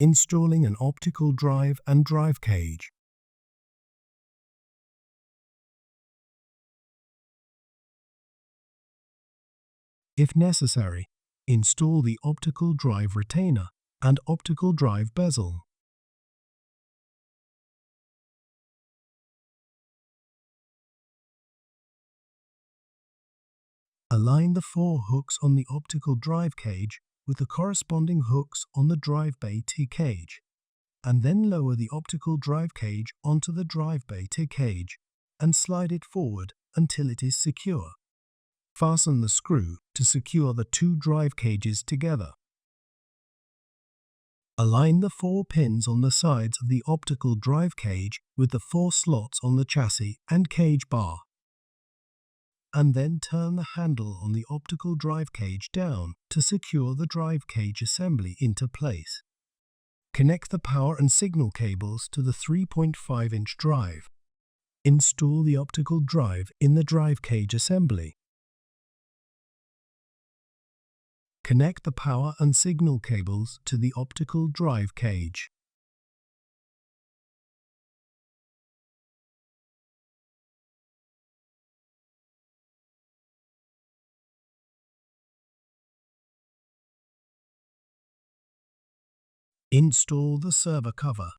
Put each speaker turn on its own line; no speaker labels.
Installing an optical drive and drive cage. If necessary, install the optical drive retainer and optical drive bezel. Align the 4 hooks on the optical drive cage with the corresponding hooks on the drive bay T-cage, and then lower the optical drive cage onto the drive bay T-cage and slide it forward until it is secure. Fasten the screw to secure the 2 drive cages together. Align the 4 pins on the sides of the optical drive cage with the 4 slots on the chassis and cage bar, and then turn the handle on the optical drive cage down to secure the drive cage assembly into place. Connect the power and signal cables to the 3.5-inch drive. Install the optical drive in the drive cage assembly. Connect the power and signal cables to the optical drive cage. Install the server cover.